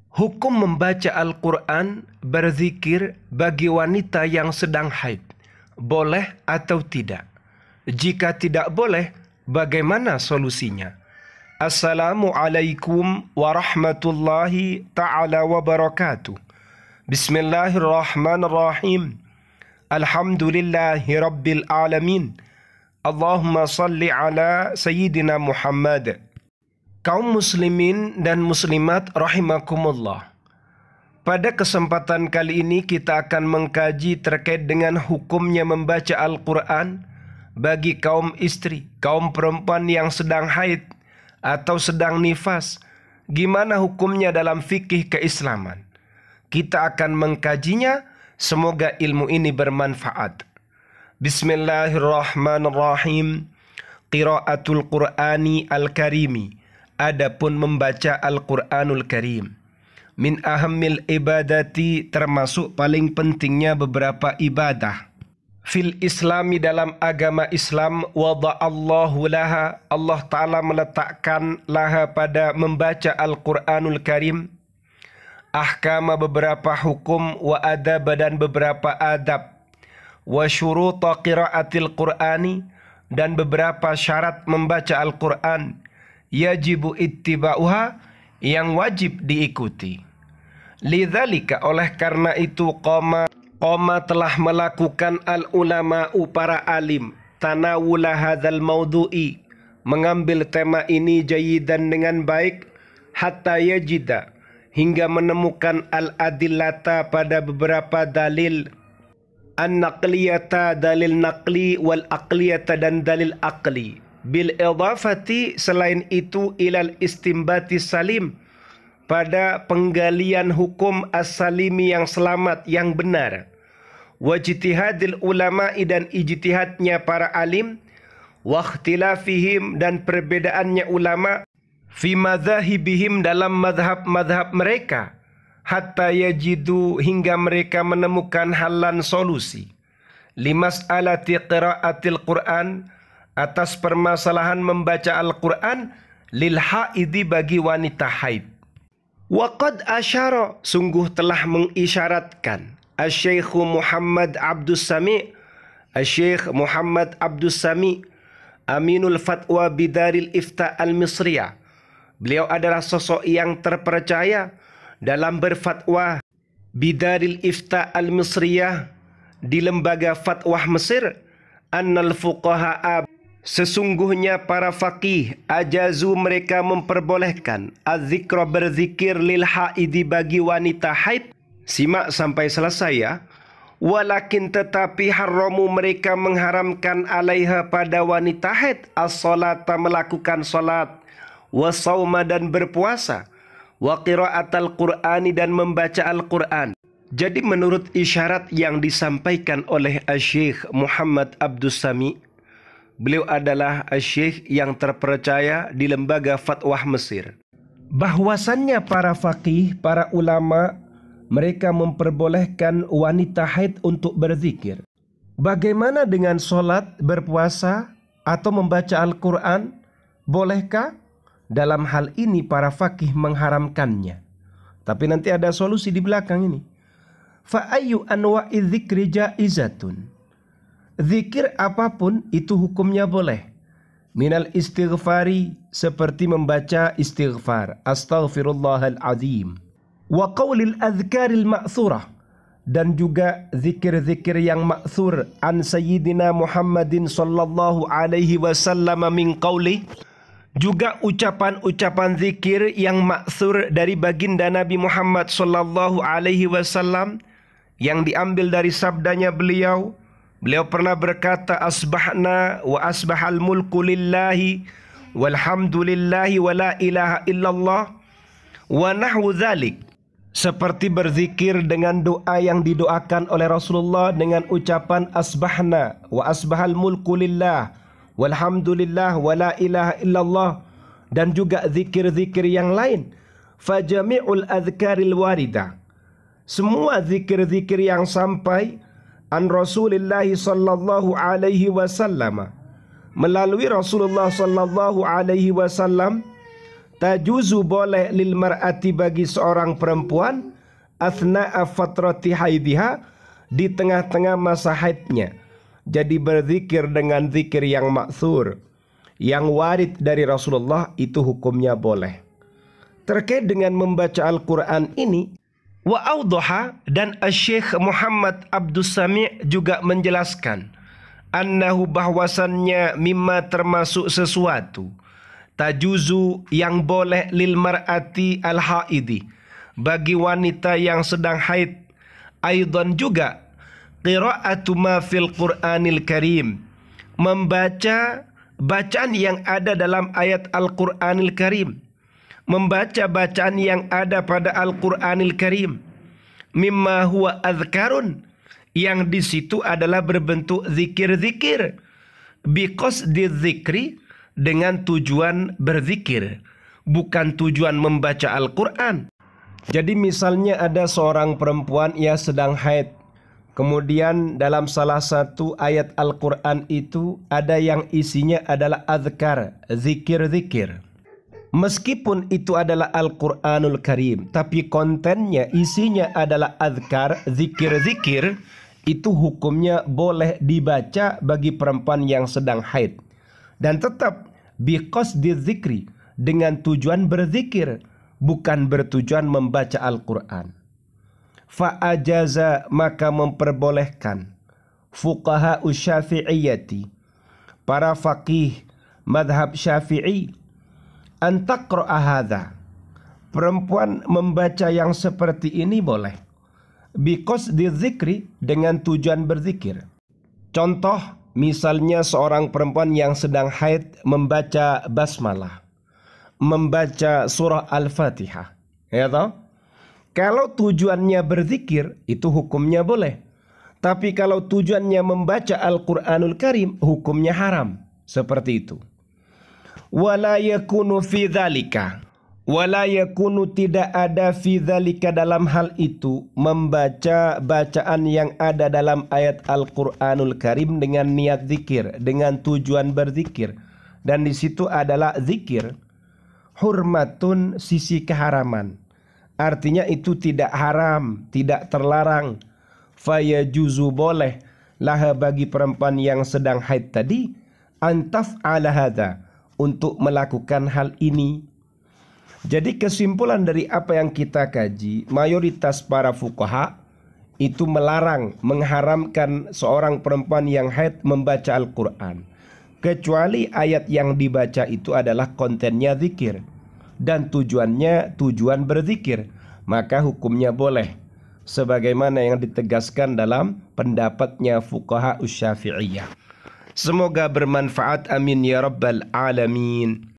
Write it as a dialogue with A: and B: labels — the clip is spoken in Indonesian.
A: Hukum membaca Al-Quran, berzikir bagi wanita yang sedang haid, boleh atau tidak? Jika tidak boleh, bagaimana solusinya? Assalamualaikum warahmatullahi ta'ala wabarakatuh. Bismillahirrahmanirrahim. Alhamdulillahi rabbil alamin. Allahumma salli ala Sayyidina Muhammad. Kaum muslimin dan muslimat rahimakumullah. Pada kesempatan kali ini kita akan mengkaji terkait dengan hukumnya membaca Al-Quran bagi kaum istri, kaum perempuan yang sedang haid atau sedang nifas. Gimana hukumnya dalam fikih keislaman? Kita akan mengkajinya, semoga ilmu ini bermanfaat. Bismillahirrahmanirrahim. Qiraatul Qur'ani al-Karimi. Adapun membaca Al-Quranul Karim, min ahammil ibadati, termasuk paling pentingnya beberapa ibadah. Fil islami, dalam agama Islam, wada'allahu laha, Allah Ta'ala meletakkan laha pada membaca Al-Quranul Karim, ahkama, beberapa hukum, wa adab, dan beberapa adab, wa syuruta qiraatil Qur'ani, dan beberapa syarat membaca Al-Quran, yajibu ittiba'uha, yang wajib diikuti. Lidzalika, oleh karena itu, qoma telah melakukan al-ulama'u, para alim, tanawula hadzal maudu'i, mengambil tema ini jayidan, dengan baik, hatta yajida, hingga menemukan al-adillata, pada beberapa dalil, an-naqliyata, dalil naqli, wal aqliyata, dan dalil aqli, bil idafati, selain itu, ilal istimbati salim, pada penggalian hukum as-salimi, yang selamat, yang benar, wajtihadil ulama'i, dan ijtihadnya para alim, wa ikhtilafihim, dan perbedaannya ulama, fi madzahibihim, dalam madhab-madhab mereka, hatta yajidu, hingga mereka menemukan halan solusi, limas'alati qiraatil Qur'an, atas permasalahan membaca Al-Quran, lil haidi, bagi wanita haid. Waqad asyara, sungguh telah mengisyaratkan, Asy-Syaikh Muhammad Abdus Sami', Asy-Syaikh Muhammad Abdus Sami', Aminul Fatwa Bidaril Ifta Al-Misriyah. Beliau adalah sosok yang terpercaya dalam berfatwa Bidaril Ifta Al-Misriyah, di lembaga fatwa Mesir, annal fuqaha'a, sesungguhnya para faqih, ajazu, mereka memperbolehkan, az-zikra, berzikir, lil haidi, bagi wanita haid. Simak sampai selesai ya. Walakin, tetapi, haramu, mereka mengharamkan, alaiha, pada wanita haid, as-salata, melakukan salat, wa sauma, dan berpuasa, wa qiraatal Qur'ani, dan membaca Al-Quran. Jadi menurut isyarat yang disampaikan oleh Asy-Syaikh Muhammad Abdus Sami', beliau adalah Asy-Syaikh yang terpercaya di lembaga fatwa Mesir, bahwasannya para faqih, para ulama, mereka memperbolehkan wanita haid untuk berzikir. Bagaimana dengan sholat, berpuasa, atau membaca Al-Quran? Bolehkah? Dalam hal ini para faqih mengharamkannya. Tapi nanti ada solusi di belakang ini. Fa ayyu anwa'i dzikri jaizatun. Zikir apapun itu hukumnya boleh. Minal istighfari, seperti membaca istighfar, astaghfirullahal azim, wa qaulil adhkaril ma'thurah, dan juga zikir-zikir yang ma'thur, an sayyidina Muhammadin sallallahu alaihi wasallam min qauli, juga ucapan-ucapan zikir yang ma'thur dari baginda Nabi Muhammad sallallahu alaihi wasallam, yang diambil dari sabdanya beliau. Beliau pernah berkata, asbahna wa asbahal mulku lillahi walhamdulillahi wa la ilaha illallah wa nahwu dzalik. Seperti berzikir dengan doa yang didoakan oleh Rasulullah dengan ucapan asbahna wa asbahal mulku lillah walhamdulillah wa la ilaha illallah, dan juga zikir-zikir yang lain. Fajami'ul adhkaril waridah, semua zikir-zikir yang sampai an Rasulullah sallallahu alaihi wasallam, melalui Rasulullah sallallahu alaihi wasallam, tajuzu boleh lil mar'ati bagi seorang perempuan athna'a fatrati haidhiha di tengah-tengah masa haidnya. Jadi berzikir dengan zikir yang maksur, yang warid dari Rasulullah, itu hukumnya boleh. Terkait dengan membaca Al-Quran ini, wa awdaha, dan Syekh Muhammad Abdus Sami' juga menjelaskan annahu bahwasannya mimma termasuk sesuatu tajuzu yang boleh lil mar'ati al-haidi bagi wanita yang sedang haid, aidan juga qira'atu ma fil Qur'anil Karim, membaca bacaan yang ada dalam ayat Al-Qur'anil Karim, membaca bacaan yang ada pada Al-Qur'anil Karim, mimma huwa azkarun, yang di situ adalah berbentuk zikir-zikir, biqasdi dzikri, dengan tujuan berzikir, bukan tujuan membaca Al-Quran. Jadi misalnya ada seorang perempuan yang sedang haid, kemudian dalam salah satu ayat Al-Quran itu ada yang isinya adalah azkar, zikir-zikir. Meskipun itu adalah Al-Quranul Karim, tapi kontennya, isinya adalah azkar, zikir-zikir, itu hukumnya boleh dibaca bagi perempuan yang sedang haid. Dan tetap biqasdi dzikri, dengan tujuan berzikir, bukan bertujuan membaca Al-Quran. Fa'ajaza, maka memperbolehkan fuqaha syafi'iyati, para faqih madhab syafi'i, antaqra'a hadha, perempuan membaca yang seperti ini boleh, biqasdi dzikri, dengan tujuan berzikir. Contoh, misalnya seorang perempuan yang sedang haid membaca basmalah, membaca surah Al-Fatihah, ya toh? Kalau tujuannya berzikir, itu hukumnya boleh. Tapi kalau tujuannya membaca Al-Quranul Karim, hukumnya haram. Seperti itu. Wala yakunu fi dzalika, wala yakunu, tidak ada fi dzalika, dalam hal itu, membaca bacaan yang ada dalam ayat Al-Qur'anul Karim dengan niat zikir, dengan tujuan berzikir, dan di situ adalah zikir, hurmatun, sisi keharaman. Artinya itu tidak haram, tidak terlarang. Fayajuzu, boleh lah bagi perempuan yang sedang haid tadi, antaf'ala hadza, untuk melakukan hal ini. Jadi kesimpulan dari apa yang kita kaji, mayoritas para fuqaha itu melarang, mengharamkan seorang perempuan yang haid membaca Al-Quran, kecuali ayat yang dibaca itu adalah kontennya zikir dan tujuannya tujuan berzikir, maka hukumnya boleh, sebagaimana yang ditegaskan dalam pendapatnya fuqaha Syafi'iyah. Semoga bermanfaat, amin ya rabbal alamin.